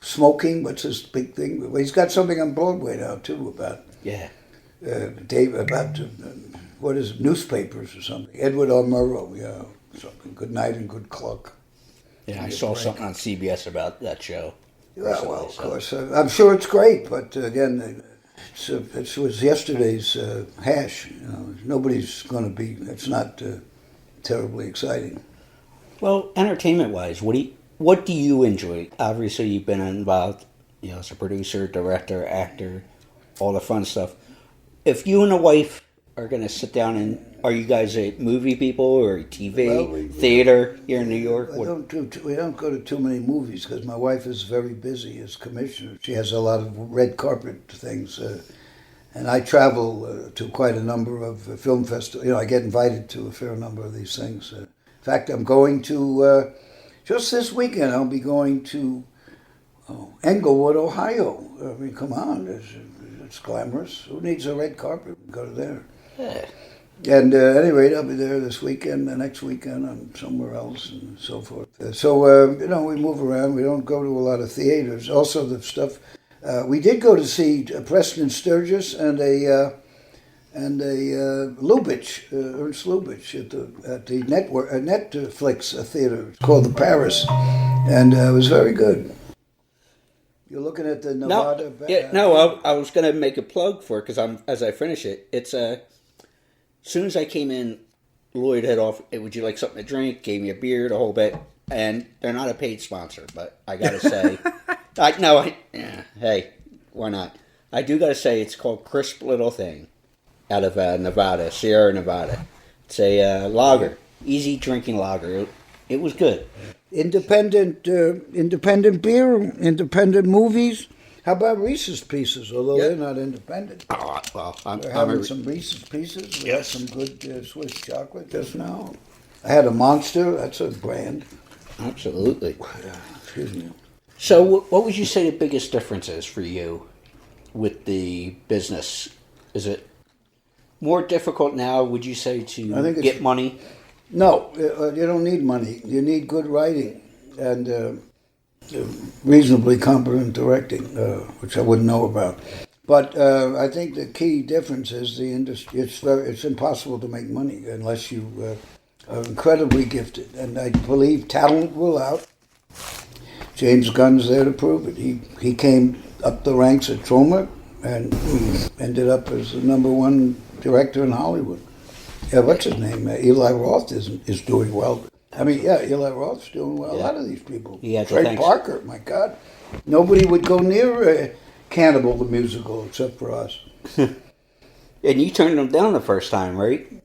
Smoking, what's his big thing? Well, he's got something on Broadway now, too, about... Yeah. Dave, about, what is it, newspapers or something. Edward R. Murrow, yeah, something. Good Night and Good Cluck. Yeah, I saw something on CBS about that show. Yeah, well, of course. I'm sure it's great, but again, it was yesterday's hash. You know, nobody's going to be. It's not terribly exciting. Well, entertainment-wise, what do you enjoy? Obviously, you've been involved, you know, as a producer, director, actor, all the fun stuff. If you and the wife are going to sit down and are you guys a movie people or TV, theater here in New York? We don't go to too many movies because my wife is very busy as commissioner. She has a lot of red carpet things, and I travel to quite a number of film festivals. You know, I get invited to a fair number of these things. In fact, I'm going to just this weekend. I'll be going to Englewood, Ohio. I mean, come on, it's glamorous. Who needs a red carpet? Go to there. Yeah. And at any rate, I'll be there this weekend, the next weekend I'm somewhere else and so forth. So, you know, we move around. We don't go to a lot of theaters. Also, the stuff, we did go to see Preston Sturgis and a Lubitsch, Ernst Lubitsch at the Netflix theater. It's called the Paris. And it was very good. You're looking at the Nevada... I was going to make a plug for it because as I finish it, it's as soon as I came in, Lloyd had offered, would you like something to drink? Gave me a beer, the whole bit. And they're not a paid sponsor, but I got to say, hey, why not? I do got to say it's called Crisp Little Thing out of Nevada, Sierra Nevada. It's a lager, easy drinking lager. It was good. Independent beer, independent movies. How about Reese's Pieces? Although they're not independent. Oh, well, We're having some Reese's Pieces. We had some good Swiss chocolate just now. I had a Monster. That's a brand. Absolutely. Excuse me. So what would you say the biggest difference is for you with the business? Is it more difficult now, would you say, to get money? No, you don't need money. You need good writing and reasonably competent directing, which I wouldn't know about. But I think the key difference is the industry. It's impossible to make money unless you are incredibly gifted. And I believe talent will out. James Gunn's there to prove it. He came up the ranks at Troma and ended up as the #1 director in Hollywood. Yeah, what's his name? Eli Roth is doing well. I mean, yeah, Eli Roth's doing well. Yeah. A lot of these people. Trey Parker, my God. Nobody would go near Cannibal the Musical except for us. And you turned them down the first time, right?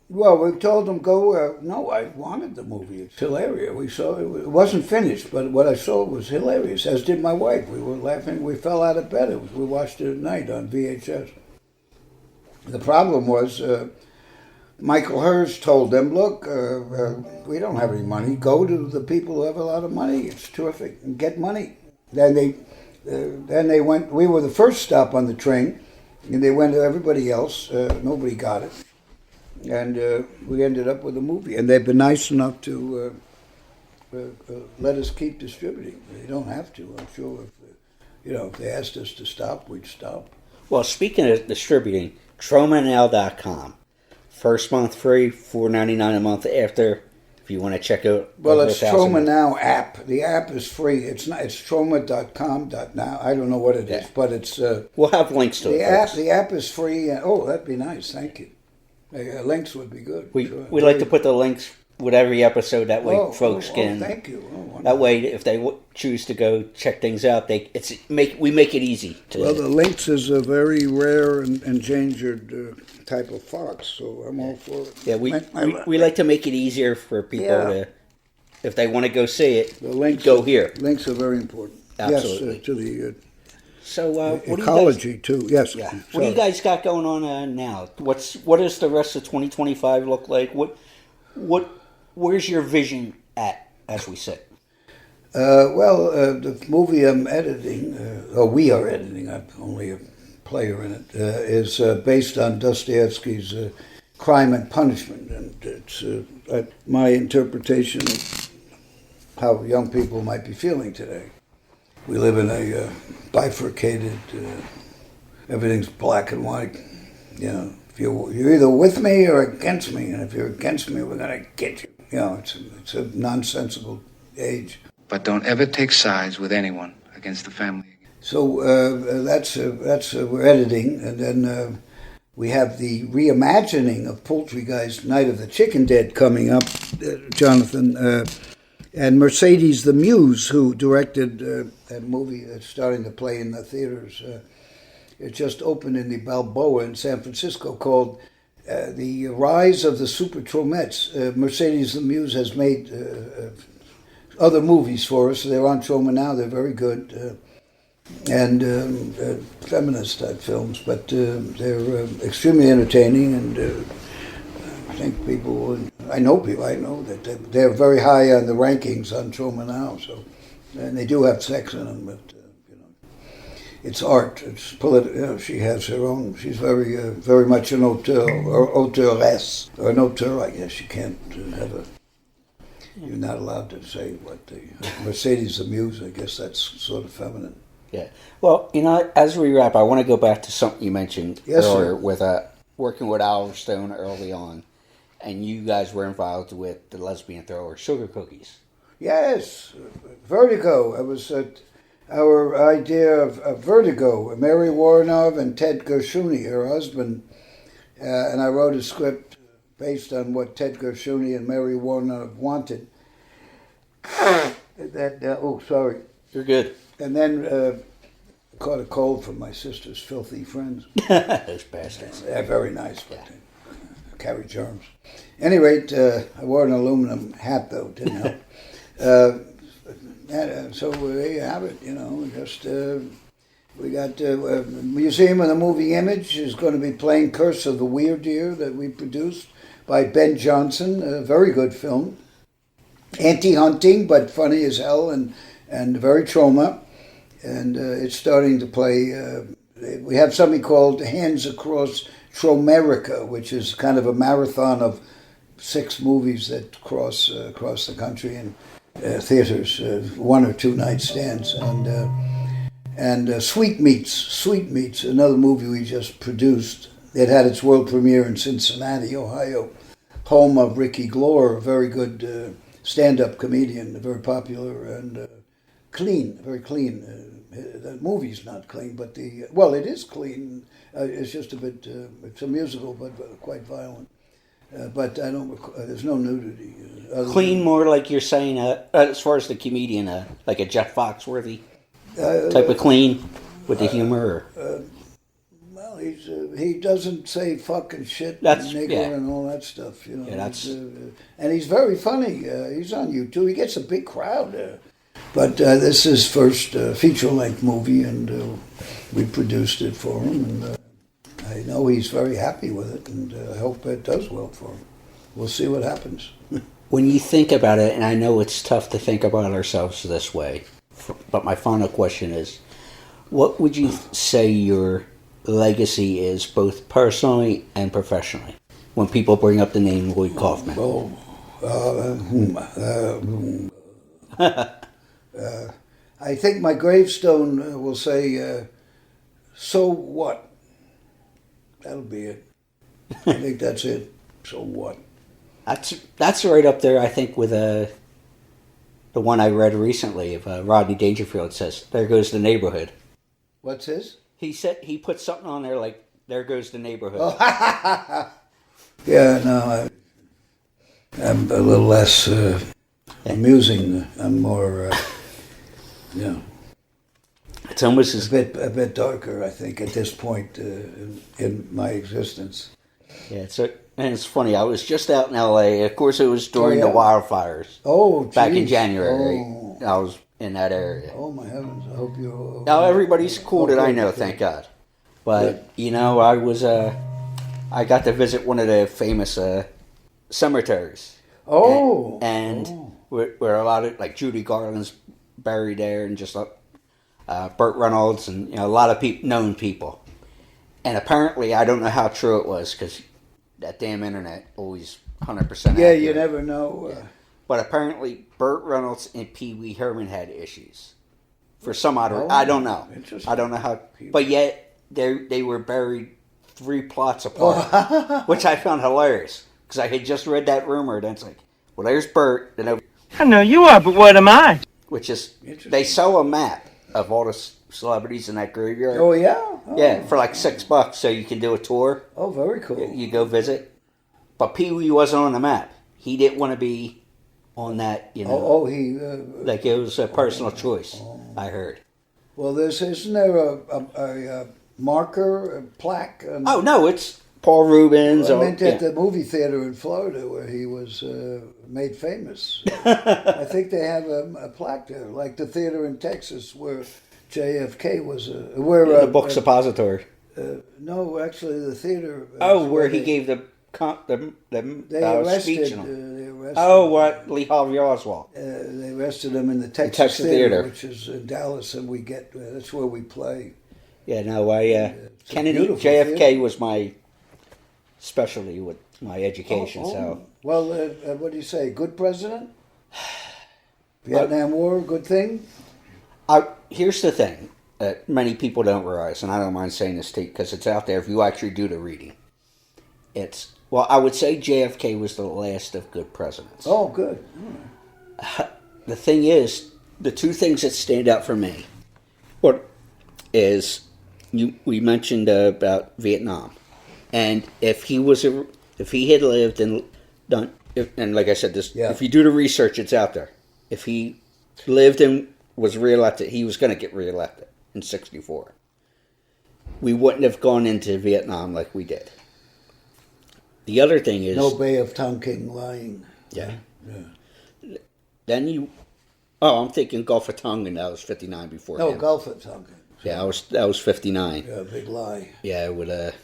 Well, we told them go. No, I wanted the movie. It's hilarious. We saw it. It wasn't finished, but what I saw was hilarious, as did my wife. We were laughing. We fell out of bed. We watched it at night on VHS. The problem was... Michael Hurst told them, look, we don't have any money. Go to the people who have a lot of money. It's terrific. And get money. Then they went, we were the first stop on the train, and they went to everybody else. Nobody got it. And we ended up with a movie. And they've been nice enough to let us keep distributing. They don't have to. I'm sure if they asked us to stop, we'd stop. Well, speaking of distributing, TromaNow.com. First month free, $4.99 a month after. If you want to check out. Well, it's Troma Now app. The app is free. It's not. It's Troma.com.now. I don't know what it is, but it's. We'll have links to it. App. The app is free. That'd be nice. Thank you. Links would be good. We like to put the links with every episode. That way, folks can. Thank you. That way, if they choose to go check things out, we make it easy. Well, the links is a very rare and endangered type of fox, so I'm all for it. Yeah, we like to make it easier for people to, if they want to go see it, the links go here. Links are very important. Absolutely. Yes, to the so ecology too. Yes. Yeah. What do you guys got going on now? What does the rest of 2025 look like? Where's your vision at as we sit? The movie I'm editing, we are editing. I'm only a player in it, is based on Dostoevsky's Crime and Punishment, and it's my interpretation of how young people might be feeling today. We live in a bifurcated, everything's black and white. You know, if you're either with me or against me, and if you're against me, we're gonna get you. You know, it's a nonsensical age. But don't ever take sides with anyone against the family. So that's we're editing, and then we have the reimagining of Poultry Guy's Night of the Chicken Dead coming up, Jonathan. And Mercedes the Muse, who directed that movie that's starting to play in the theaters, it just opened in the Balboa in San Francisco, called The Rise of the Super Tromettes. Mercedes the Muse has made other movies for us. They're on Troma Now. They're very good. And feminist-type films, but they're extremely entertaining, and I think people, I know that they're very high on the rankings on Troma Now, so, and they do have sex in them, but, it's art, it's political, she has her own, she's very much an auteur, or auteuress, or an auteur, I guess. You can't you're not allowed to say what the, Mercedes the Muse, I guess that's sort of feminine. Yeah. Well, as we wrap, I want to go back to something you mentioned earlier with working with Oliver Stone early on, and you guys were involved with the lesbian thriller Sugar Cookies. Yes, Vertigo. It was our idea of Vertigo. Mary Warrenov and Ted Gershuni, her husband, and I wrote a script based on what Ted Gershuni and Mary Warrenov wanted. Sorry. You're good. And then caught a cold from my sister's filthy friends. Those bastards. They're very nice, but they carry germs. At any rate, I wore an aluminum hat, though. Didn't help. So there you have it. We got Museum of the Moving Image is going to be playing Curse of the Weird Deer that we produced by Ben Johnson. A very good film. Anti-hunting, but funny as hell and very Troma. And it's starting to play. We have something called Hands Across Tromerica, which is kind of a marathon of 6 movies that cross across the country in theaters, 1 or 2 night stands. And Sweetmeats, another movie we just produced. It had its world premiere in Cincinnati, Ohio, home of Ricky Glore, a very good stand-up comedian, very popular and clean, very clean. The movie's not clean, but it is clean. It's just a bit. It's a musical, but quite violent. But I don't. There's no nudity. Clean, more like you're saying. As far as the comedian, like a Jeff Foxworthy type of clean with the humor. Well, he doesn't say fucking shit, that's, and nigger, and all that stuff. Yeah, that's. And he's very funny. He's on YouTube. He gets a big crowd. But this is his first feature-length movie, and we produced it for him, and I know he's very happy with it, and I hope it does well for him. We'll see what happens. When you think about it, and I know it's tough to think about ourselves this way, but my final question is, what would you say your legacy is, both personally and professionally, when people bring up the name Lloyd Kaufman? I think my gravestone will say, so what? That'll be it. I think that's it. So what? That's right up there, I think, with the one I read recently of Rodney Dangerfield. Says, "There goes the neighborhood." What's his? He said he put something on there like, "There goes the neighborhood." Oh. Yeah, no, I'm a little less amusing. I'm more, It's almost as a bit darker, I think, at this point in my existence. Yeah, and it's funny. I was just out in L.A. Of course, it was during the wildfires. Oh, geez. Back in January. Oh. I was in that area. Oh my heavens! I hope you're. Now everybody's cool that I know, thank God. But I was I got to visit one of the famous cemeteries. Oh, and where a lot of like Judy Garland's buried there, and just Burt Reynolds, and a lot of known people. And apparently, I don't know how true it was because that damn internet always 100% accurate. Yeah, you never know. But apparently, Burt Reynolds and Pee Wee Herman had issues. For some odd reason. I don't know. Interesting. I don't know how. But yet, they were buried 3 plots apart, which I found hilarious. Because I had just read that rumor, and it's like, well, there's Burt. I know you are, but what am I? Which is, they sell a map of all the celebrities in that graveyard. Oh, yeah? Oh. Yeah, for like $6, so you can do a tour. Oh, very cool. You go visit. But Pee Wee wasn't on the map. He didn't want to be on that, you know. Like it was a personal choice, I heard. Well, isn't there a marker, a plaque? Oh, no, it's Paul Rubens. I meant at the movie theater in Florida where he was made famous. I think they have a plaque there, like the theater in Texas where JFK was. The book suppository. No, actually, the theater. Where he gave the speech. Lee Harvey Oswald. They arrested him in the Texas Theater, which is in Dallas, and that's where we play. Yeah, no, Kennedy, JFK theater. Was my specialty with my education. So, well, what do you say? Good president? Vietnam War, good thing. Here's the thing that many people don't realize, and I don't mind saying this to you because it's out there. If you actually do the reading, I would say JFK was the last of good presidents. Oh, good. The thing is, the 2 things that stand out for me, we mentioned about Vietnam, and if he had lived and done, and like I said, if you do the research, it's out there. If he lived and was reelected, he was going to get reelected in '64. We wouldn't have gone into Vietnam like we did. The other thing is... No Bay of Tonkin lying. Yeah. Then I'm thinking Gulf of Tonkin, that was 59 before him. Gulf of Tonkin. Yeah, that was 59. Yeah, big lie. Yeah, with,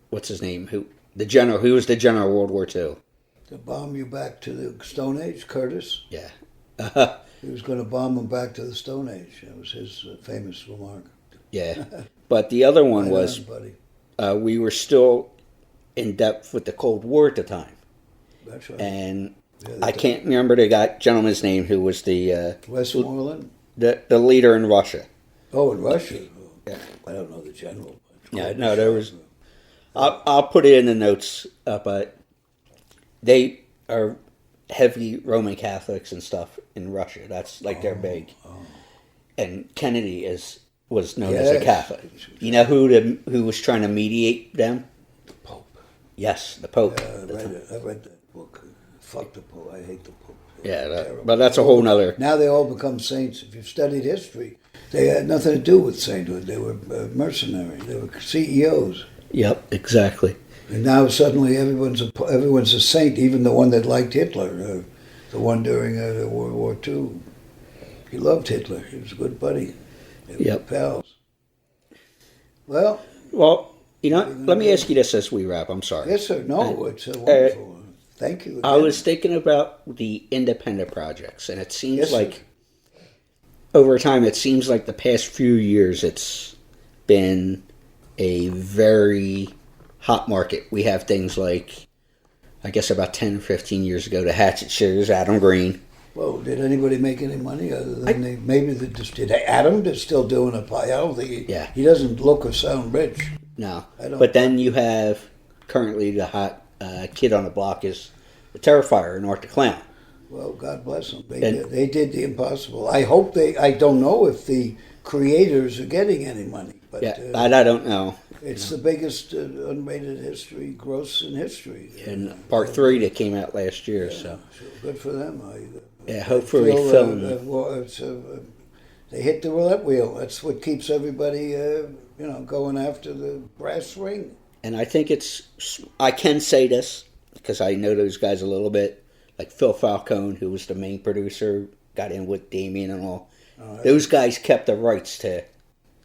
what's his name? Who was the general of World War II? To bomb you back to the Stone Age, Curtis? Yeah. He was going to bomb him back to the Stone Age. That was his famous remark. Yeah. But the other one was, we were still in depth with the Cold War at the time. That's right. And I can't remember the gentleman's name who was the... Westmoreland? The leader in Russia. Oh, in Russia? Yeah. I don't know the general. Yeah, no, there was... I'll put it in the notes, but they are heavy Roman Catholics and stuff in Russia. That's like they're big. And Kennedy was known as a Catholic. You know who was trying to mediate them? The Pope. Yes, the Pope. I read that book. Fuck the Pope. I hate the Pope. But that's a whole nother... Now they all become saints. If you've studied history, they had nothing to do with sainthood. They were mercenary. They were CEOs. Yep, exactly. And now suddenly everyone's a saint, even the one that liked Hitler, the one during World War II. He loved Hitler. He was a good buddy. They were pals. Well, let me ask you this as we wrap. I'm sorry. Yes, sir. No, it's wonderful. Thank you. I was thinking about the independent projects, and it seems over time, it seems like the past few years, it's been a very hot market. We have things like, I guess about 10 or 15 years ago, the Hatchet Shares, Adam Green. Well, did anybody make any money other than did Adam is still doing a pie? I don't think he doesn't look or sound rich. No, but then you have currently the hot kid on the block is the Terrifier and Art the Clown. Well, God bless them. They did the impossible. I hope I don't know if the creators are getting any money. But, I don't know. It's the biggest unrated gross in history. And part 3 that came out last year. So good for them. Hopefully film. They hit the roulette wheel. That's what keeps everybody, going after the brass ring. And I think I can say this because I know those guys a little bit. Like Phil Falcone, who was the main producer, got in with Damien and all. Those guys kept the rights to,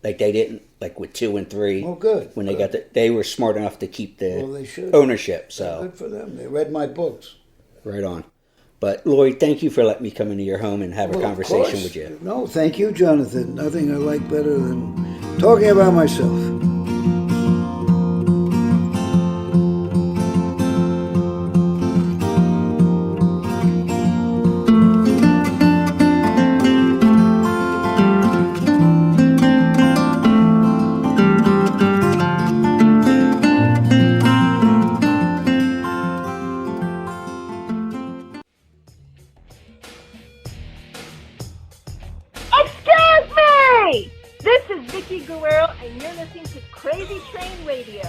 like they didn't, like with 2 and 3. Oh, good. When they they were smart enough to keep the ownership. So good for them. They read my books. Right on. But Lloyd, thank you for letting me come into your home and have a conversation with you. No, thank you, Jonathan. Nothing I like better than talking about myself. Vicky Guerrero, and you're listening to Crazy Train Radio.